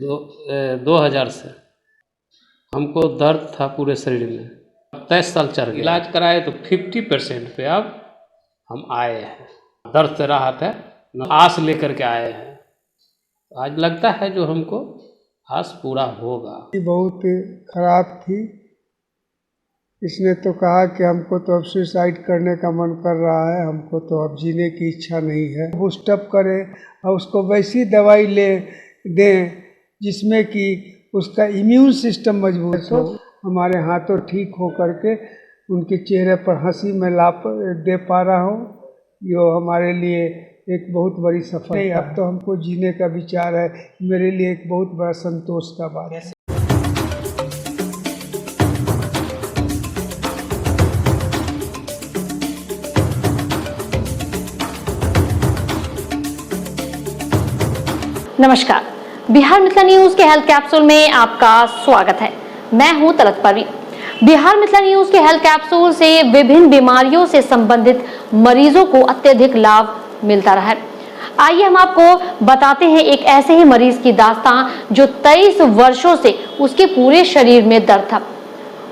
2000 से हमको दर्द था पूरे शरीर में। 23 साल चल गया इलाज कराए तो 50% पे अब हम आए हैं। दर्द से राहत है, आस लेकर के आए हैं। आज लगता है जो हमको आस पूरा होगा। बहुत खराब थी। इसने तो कहा कि हमको तो अब सुसाइड करने का मन कर रहा है, हमको तो अब जीने की इच्छा नहीं है। बूस्टअप करें और उसको वैसी दवाई दें जिसमें कि उसका इम्यून सिस्टम मजबूत हो। हमारे हाथों ठीक हो करके उनके चेहरे पर हंसी में दे पा रहा हूँ, ये हमारे लिए एक बहुत बड़ी सफलता है। अब तो हमको जीने का विचार है, मेरे लिए एक बहुत बड़ा संतोष का बात है। नमस्कार, बिहार मिथिला न्यूज के हेल्थ कैप्सूल में आपका स्वागत है। मैं हूं तलत परवीन। बिहार मिथिला न्यूज के हेल्थ कैप्सूल से विभिन्न बीमारियों से संबंधित मरीजों को अत्यधिक लाभ मिलता रहा है। आइए हम आपको बताते हैं एक ऐसे ही मरीज की दास्तान जो 23 वर्षों से उसके पूरे शरीर में दर्द था।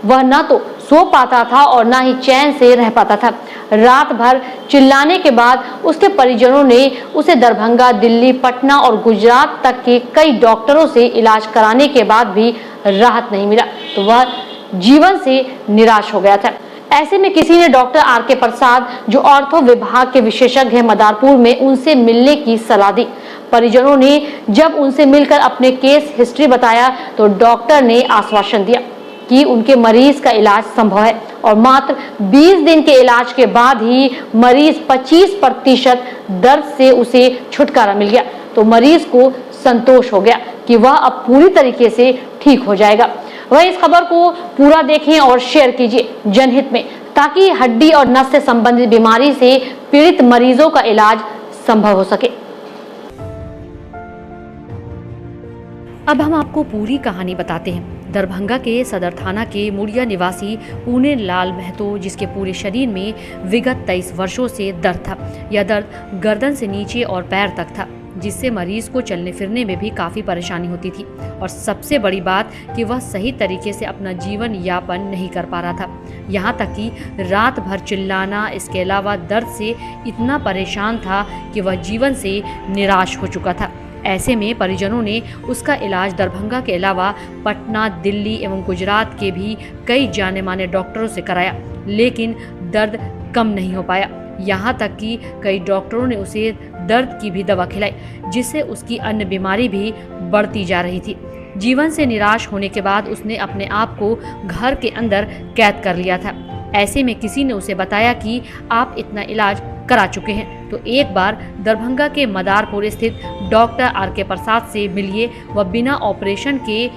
वह न तो सो पाता था और ना ही चैन से रह पाता था। रात भर चिल्लाने के बाद उसके परिजनों ने उसे दरभंगा, दिल्ली, पटना और गुजरात तक के कई डॉक्टरों से इलाज कराने के बाद भी राहत नहीं मिला तो वह जीवन से निराश हो गया था। ऐसे में किसी ने डॉक्टर आर.के. प्रसाद, जो ऑर्थो विभाग के विशेषज्ञ हैं मदारपुर में, उनसे मिलने की सलाह दी। परिजनों ने जब उनसे मिलकर अपने केस हिस्ट्री बताया तो डॉक्टर ने आश्वासन दिया कि उनके मरीज का इलाज संभव है और मात्र 20 दिन के इलाज के बाद ही मरीज 25% दर्द से उसे छुटकारा मिल गया। तो मरीज को संतोष हो गया कि वह अब पूरी तरीके से ठीक हो जाएगा। वह इस खबर को पूरा देखें और शेयर कीजिए जनहित में, ताकि हड्डी और नस से संबंधित बीमारी से पीड़ित मरीजों का इलाज संभव हो सके। अब हम आपको पूरी कहानी बताते हैं। दरभंगा के सदर थाना के मुड़िया निवासी पुणे लाल महतो, जिसके पूरे शरीर में विगत 23 वर्षों से दर्द था। यह दर्द गर्दन से नीचे और पैर तक था, जिससे मरीज को चलने फिरने में भी काफ़ी परेशानी होती थी। और सबसे बड़ी बात कि वह सही तरीके से अपना जीवन यापन नहीं कर पा रहा था। यहाँ तक कि रात भर चिल्लाना, इसके अलावा दर्द से इतना परेशान था कि वह जीवन से निराश हो चुका था। ऐसे में परिजनों ने उसका इलाज दरभंगा के अलावा पटना, दिल्ली एवं गुजरात के भी कई जाने माने डॉक्टरों से कराया, लेकिन दर्द कम नहीं हो पाया। यहाँ तक कि कई डॉक्टरों ने उसे दर्द की भी दवा खिलाई, जिससे उसकी अन्य बीमारी भी बढ़ती जा रही थी। जीवन से निराश होने के बाद उसने अपने आप को घर के अंदर कैद कर लिया था। ऐसे में किसी ने उसे बताया कि आप इतना इलाज करा चुके हैं, तो एक बार दरभंगा के मदारपुर स्थित डॉक्टर आर.के. प्रसाद से मिलिए। वह बिना ऑपरेशन के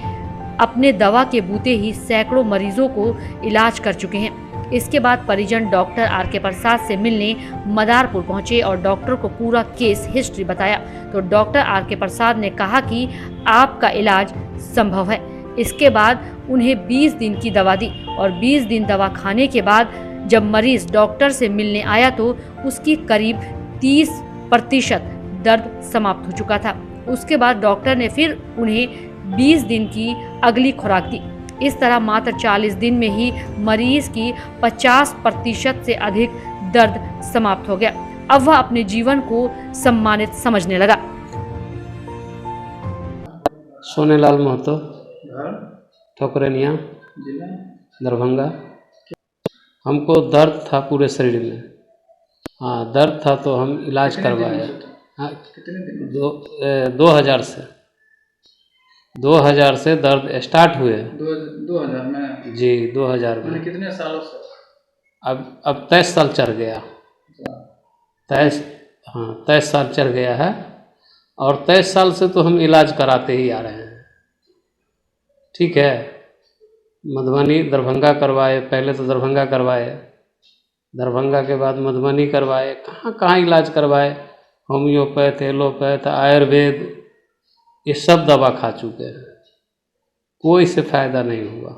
अपने दवा के बूते ही सैकड़ों मरीजों को इलाज कर चुके हैं। इसके बाद परिजन डॉक्टर आर.के. प्रसाद से मिलने मदारपुर पहुंचे और डॉक्टर को पूरा केस हिस्ट्री बताया। तो डॉक्टर आर.के. प्रसाद ने कहा कि आपका इलाज संभव है। इसके बाद उन्हें 20 दिन की दवा दी और 20 दिन दवा खाने के बाद जब मरीज डॉक्टर से मिलने आया तो उसकी करीब 30% दर्द समाप्त हो चुका था। उसके बाद डॉक्टर ने फिर उन्हें 20 दिन की अगली खुराक दी। इस तरह मात्र 40 दिन में ही मरीज की 50% से अधिक दर्द समाप्त हो गया। अब वह अपने जीवन को सम्मानित समझने लगा। सोनेलाल महतो, ठोकरनिया, दरभंगा। हमको दर्द था पूरे शरीर में। हाँ, दर्द था तो हम इलाज करवाए। हाँ, 2000 से दर्द स्टार्ट हुए। 2000 में जी, 2000 में। कितने सालों से? अब 23 साल चल गया। 23 साल चल गया है और 23 साल से तो हम इलाज कराते ही आ रहे हैं। ठीक है, मधुबनी, दरभंगा करवाए। पहले तो दरभंगा करवाए, दरभंगा के बाद मधुबनी करवाए। कहाँ इलाज करवाए। होम्योपैथ, एलोपैथ, आयुर्वेद, ये सब दवा खा चुके हैं, कोई से फ़ायदा नहीं हुआ।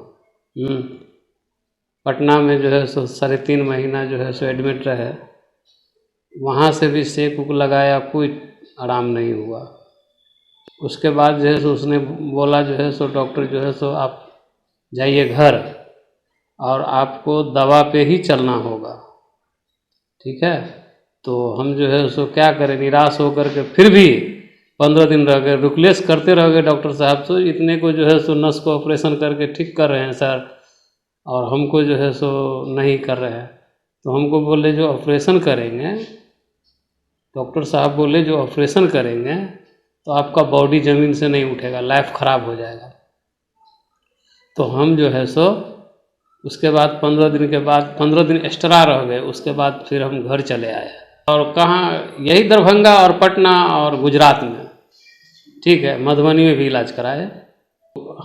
पटना में जो है सो 3.5 महीना जो है सो एडमिट रहे। वहाँ से भी सेक उक लगाया, कोई आराम नहीं हुआ। उसके बाद जो है सो उसने बोला जो है सो डॉक्टर जो है सो आप जाइए घर और आपको दवा पे ही चलना होगा, ठीक है। तो हम जो है सो क्या करें, निराश होकर के फिर भी 15 दिन रह गए, रिक्वेस्ट करते रह गए डॉक्टर साहब से, इतने को जो है सो नस को ऑपरेशन करके ठीक कर रहे हैं सर, और हमको जो है सो नहीं कर रहे हैं। तो हमको बोले जो ऑपरेशन करेंगे, डॉक्टर साहब बोले जो ऑपरेशन करेंगे तो आपका बॉडी ज़मीन से नहीं उठेगा, लाइफ ख़राब हो जाएगा। तो हम जो है सो उसके बाद 15 दिन के बाद 15 दिन एक्स्ट्रा रह गए, उसके बाद फिर हम घर चले आए। और कहाँ, यही दरभंगा और पटना और गुजरात में, ठीक है, मधुबनी में भी इलाज कराए।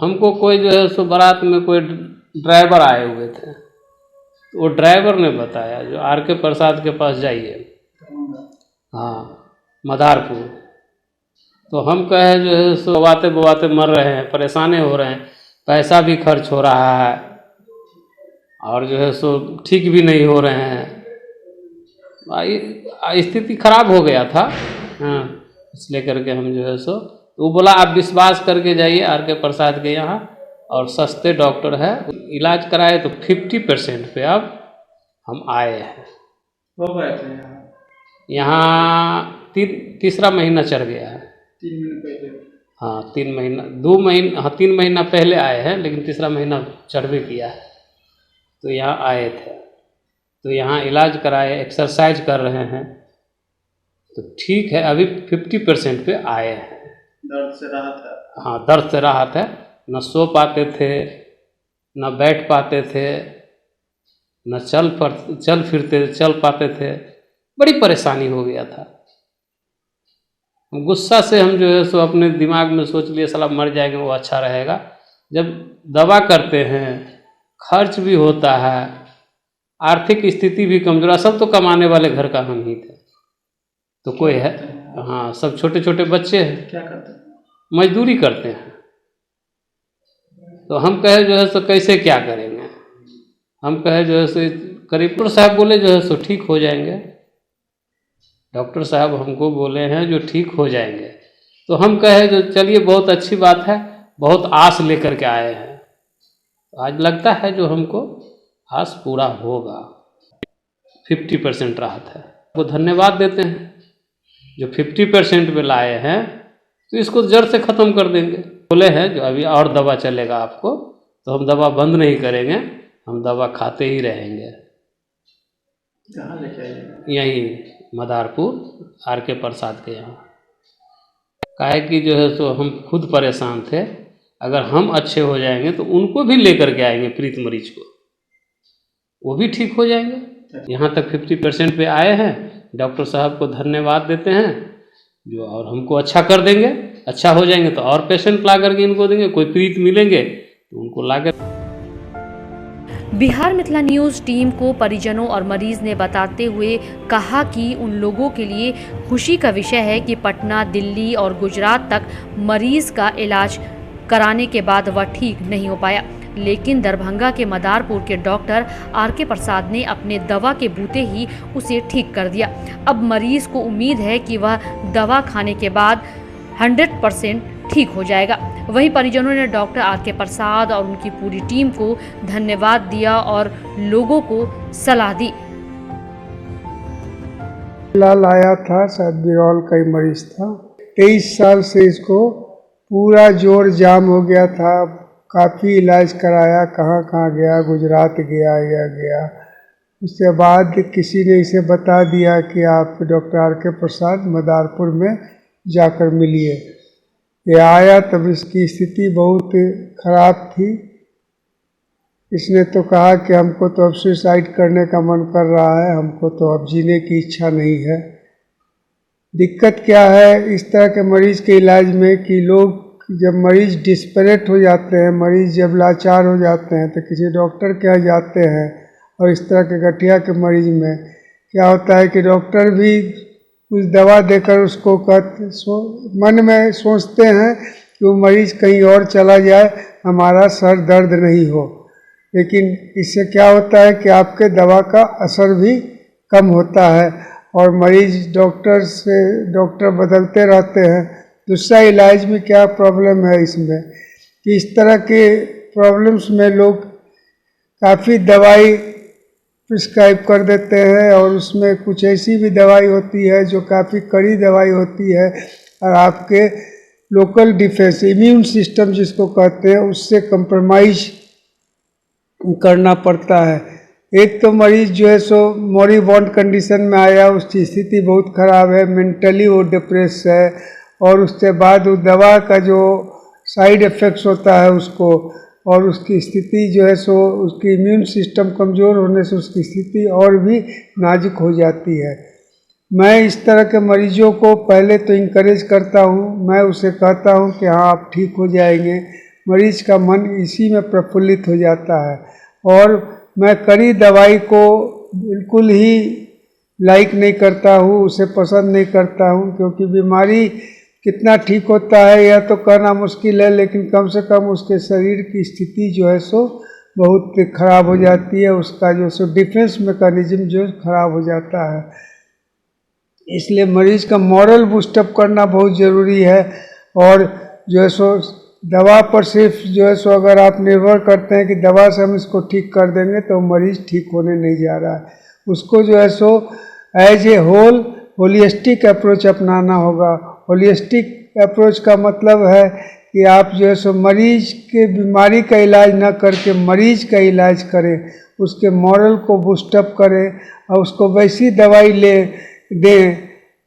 हमको कोई जो है सो बारात में कोई ड्राइवर आए हुए थे, तो वो ड्राइवर ने बताया जो आर के प्रसाद के पास जाइए, हाँ मदारपुर। तो हम कहे जो है सो बवाते बवाते मर रहे हैं, परेशान हो रहे हैं, पैसा भी खर्च हो रहा है और जो है सो ठीक भी नहीं हो रहे हैं, स्थिति खराब हो गया था, हाँ, इसलिए करके हम जो है सो, तो वो बोला आप विश्वास करके जाइए आर के प्रसाद के यहाँ, और सस्ते डॉक्टर है, इलाज कराए। तो 50% पे अब हम आए हैं। हो गए थे यहाँ तीसरा महीना चढ़ गया है। 3 महीने पहले। हाँ 3 महीना, 2 महीना, हाँ 3 महीना पहले आए हैं, लेकिन तीसरा महीना चढ़ भी किया है। तो यहाँ आए थे, तो यहाँ इलाज कराए, एक्सरसाइज कर रहे हैं, तो ठीक है, अभी 50% पे आए हैं। दर्द से राहत है। हाँ दर्द से राहत है, न सो पाते थे, न बैठ पाते थे, न चल पाते थे, बड़ी परेशानी हो गया था। गुस्सा से हम जो है सो अपने दिमाग में सोच लिए साला मर जाएंगे वो अच्छा रहेगा। जब दवा करते हैं, खर्च भी होता है, आर्थिक स्थिति भी कमजोर, सब तो कमाने वाले घर का हम ही थे, तो कोई है, हाँ सब छोटे छोटे बच्चे हैं, क्या करते हैं? मजदूरी करते हैं। तो हम कहे जो है सो कैसे क्या करेंगे, हम कहे जो है सो करीबपुर साहब बोले जो है सो ठीक हो जाएंगे, डॉक्टर साहब हमको बोले हैं जो ठीक हो जाएंगे। तो हम कहे जो चलिए बहुत अच्छी बात है, बहुत आस लेकर के आए हैं, आज लगता है जो हमको आस पूरा होगा। 50% राहत है, वो धन्यवाद देते हैं जो 50% पे लाए हैं, तो इसको जड़ से ख़त्म कर देंगे। बोले हैं जो अभी और दवा चलेगा आपको, तो हम दवा बंद नहीं करेंगे, हम दवा खाते ही रहेंगे। कहाँ लेके आइएगा? यहीं मदारपुर आर के प्रसाद के यहाँ। काहे कि जो है सो हम खुद परेशान थे, अगर हम अच्छे हो जाएंगे तो उनको भी लेकर के आएंगे, प्रीत मरीज को, वो भी ठीक हो जाएंगे। यहाँ तक 50% पे आए हैं, डॉक्टर साहब को धन्यवाद देते हैं जो, और हमको अच्छा कर देंगे, अच्छा हो जाएंगे तो और पेशेंट ला करके इनको देंगे, कोई प्रीत मिलेंगे तो उनको ला कर। बिहार मिथिला न्यूज़ टीम को परिजनों और मरीज ने बताते हुए कहा कि उन लोगों के लिए खुशी का विषय है कि पटना, दिल्ली और गुजरात तक मरीज का इलाज कराने के बाद वह ठीक नहीं हो पाया, लेकिन दरभंगा के मदारपुर के डॉक्टर आर के प्रसाद ने अपने दवा के बूते ही उसे ठीक कर दिया। अब मरीज को उम्मीद है कि वह दवा खाने के बाद 100% ठीक हो जाएगा। वहीं परिजनों ने डॉक्टर आर के प्रसाद और उनकी पूरी टीम को धन्यवाद दिया और लोगों को सलाह दी। लाल आया था, शायद बिरौल का ही मरीज था, 23 साल से इसको पूरा जोर जाम हो गया था, काफ़ी इलाज कराया, कहाँ कहाँ गया, गुजरात गया। उसके बाद किसी ने इसे बता दिया कि आप डॉक्टर आर के प्रसाद मदारपुर में जाकर मिलिए। ये आया तब इसकी स्थिति बहुत ख़राब थी। इसने तो कहा कि हमको तो अब सुसाइड करने का मन कर रहा है, हमको तो अब जीने की इच्छा नहीं है। दिक्कत क्या है इस तरह के मरीज़ के इलाज में कि लोग जब मरीज़ डिस्परेट हो जाते हैं, मरीज़ जब लाचार हो जाते हैं, तो किसी डॉक्टर के यहाँ जाते हैं, और इस तरह के गठिया के मरीज़ में क्या होता है कि डॉक्टर भी कुछ दवा देकर उसको मन में सोचते हैं कि वो मरीज़ कहीं और चला जाए, हमारा सर दर्द नहीं हो, लेकिन इससे क्या होता है कि आपके दवा का असर भी कम होता है और मरीज़ डॉक्टर बदलते रहते हैं, दूसरा इलाज में क्या प्रॉब्लम है इसमें कि इस तरह के प्रॉब्लम्स में लोग काफ़ी दवाई प्रिस्क्राइब कर देते हैं और उसमें कुछ ऐसी भी दवाई होती है जो काफ़ी कड़ी दवाई होती है और आपके लोकल डिफेंस इम्यून सिस्टम जिसको कहते हैं उससे कंप्रोमाइज करना पड़ता है। एक तो मरीज जो है सो मॉरिबॉन्ड कंडीशन में आया, उसकी स्थिति बहुत ख़राब है, मेंटली वो डिप्रेस है और उसके बाद वो दवा का जो साइड इफ़ेक्ट्स होता है उसको और उसकी स्थिति जो है सो उसकी इम्यून सिस्टम कमज़ोर होने से उसकी स्थिति और भी नाजुक हो जाती है। मैं इस तरह के मरीजों को पहले तो इंकरेज करता हूँ, मैं उसे कहता हूँ कि हाँ आप ठीक हो जाएंगे। मरीज का मन इसी में प्रफुल्लित हो जाता है और मैं कड़ी दवाई को बिल्कुल ही लाइक नहीं करता हूँ, उसे पसंद नहीं करता हूँ, क्योंकि बीमारी कितना ठीक होता है यह तो कहना मुश्किल है, लेकिन कम से कम उसके शरीर की स्थिति जो है सो बहुत ख़राब हो जाती है, उसका जो सो डिफेंस मैकेनिज्म जो ख़राब हो जाता है। इसलिए मरीज का मॉरल बूस्टअप करना बहुत ज़रूरी है और जो है सो दवा पर सिर्फ जो है सो अगर आप निर्भर करते हैं कि दवा से हम इसको ठीक कर देंगे तो मरीज ठीक होने नहीं जा रहा है। उसको जो है सो एज ए होलिस्टिक अप्रोच अपनाना होगा। होलिस्टिक अप्रोच का मतलब है कि आप जो है सो मरीज के बीमारी का इलाज न करके मरीज का इलाज करें, उसके मॉरल को बूस्टअप करें और उसको वैसी दवाई दें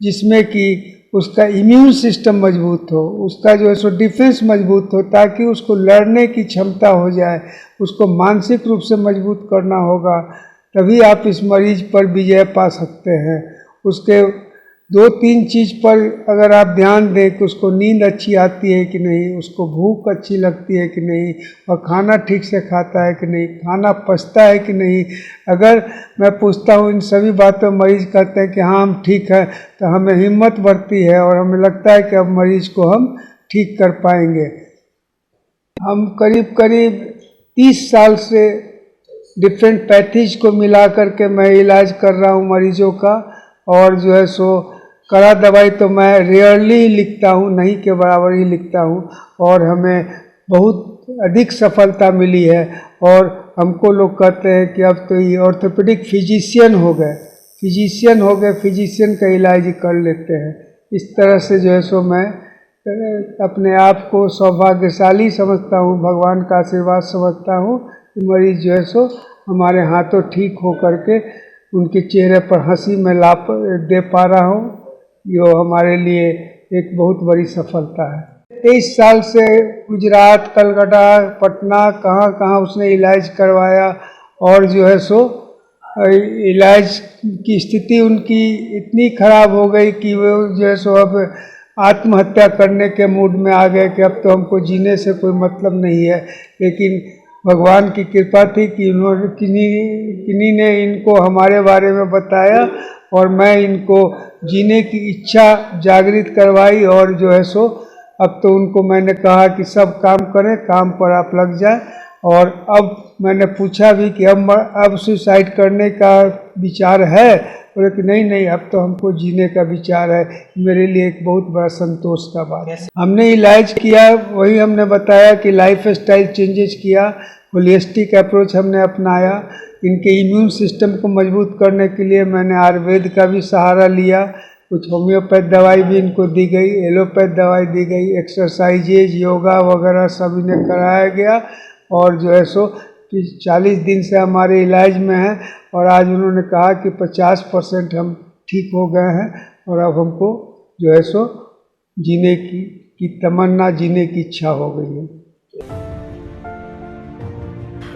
जिसमें कि उसका इम्यून सिस्टम मजबूत हो, उसका जो है सो डिफेंस मजबूत हो, ताकि उसको लड़ने की क्षमता हो जाए। उसको मानसिक रूप से मजबूत करना होगा, तभी आप इस मरीज पर विजय पा सकते हैं। उसके 2-3 चीज़ पर अगर आप ध्यान दें कि उसको नींद अच्छी आती है कि नहीं, उसको भूख अच्छी लगती है कि नहीं और खाना ठीक से खाता है कि नहीं, खाना पचता है कि नहीं। अगर मैं पूछता हूँ इन सभी बातों मरीज कहते हैं कि हाँ हम ठीक है, तो हमें हिम्मत बढ़ती है और हमें लगता है कि अब मरीज को हम ठीक कर पाएंगे। हम करीब 30 साल से डिफरेंट पैथीज को मिला करके मैं इलाज कर रहा हूँ मरीजों का, और जो है सो कड़ा दवाई तो मैं रेयरली लिखता हूँ, नहीं के बराबर ही लिखता हूँ और हमें बहुत अधिक सफलता मिली है। और हमको लोग कहते हैं कि अब तो ये ऑर्थोपेडिक फिजिशियन हो गए, फिजिशियन का इलाज कर लेते हैं। इस तरह से जो है सो मैं अपने आप को सौभाग्यशाली समझता हूँ, भगवान का आशीर्वाद समझता हूँ कि मरीज जो है सो हमारे हाथों ठीक हो करके उनके चेहरे पर हंसी में दे पा रहा हूँ, जो हमारे लिए एक बहुत बड़ी सफलता है। 23 साल से गुजरात, कलकत्ता, पटना, कहाँ उसने इलाज करवाया और जो है सो इलाज की स्थिति उनकी इतनी ख़राब हो गई कि वो जो है सो अब आत्महत्या करने के मूड में आ गए कि अब तो हमको जीने से कोई मतलब नहीं है। लेकिन भगवान की कृपा थी कि उन्होंने किन्हीं ने इनको हमारे बारे में बताया और मैं इनको जीने की इच्छा जागृत करवाई और जो है सो अब तो उनको मैंने कहा कि सब काम करें, काम पर आप लग जाएं। और अब मैंने पूछा भी कि अब सुसाइड करने का विचार है, बोले कि नहीं अब तो हमको जीने का विचार है। मेरे लिए एक बहुत बड़ा संतोष का बात है। हमने इलाज किया, वही हमने बताया कि लाइफ स्टाइल चेंजेस किया, होलिस्टिक अप्रोच हमने अपनाया। इनके इम्यून सिस्टम को मजबूत करने के लिए मैंने आयुर्वेद का भी सहारा लिया, कुछ होम्योपैथ दवाई भी इनको दी गई, एलोपैथ दवाई दी गई, एक्सरसाइजेज, योगा वगैरह सब इन्हें कराया गया और जो है सो 40 दिन से हमारे इलाज में हैं और आज उन्होंने कहा कि 50% हम ठीक हो गए हैं और अब हमको जो है सो जीने की तमन्ना, जीने की इच्छा हो गई है।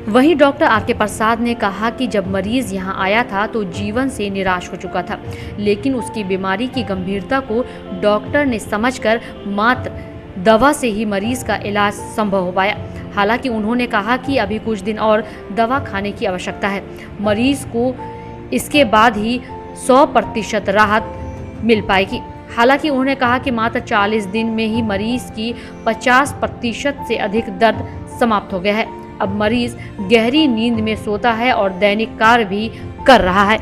वहीं डॉक्टर आर.के. प्रसाद ने कहा कि जब मरीज यहां आया था तो जीवन से निराश हो चुका था, लेकिन उसकी बीमारी की गंभीरता को डॉक्टर ने समझकर मात्र दवा से ही मरीज का इलाज संभव हो पाया। हालांकि उन्होंने कहा कि अभी कुछ दिन और दवा खाने की आवश्यकता है, मरीज को इसके बाद ही 100% राहत मिल पाएगी। हालांकि उन्होंने कहा कि मात्र 40 दिन में ही मरीज की 50% से अधिक दर्द समाप्त हो गया है। अब मरीज गहरी नींद में सोता है और दैनिक कार्य भी कर रहा है।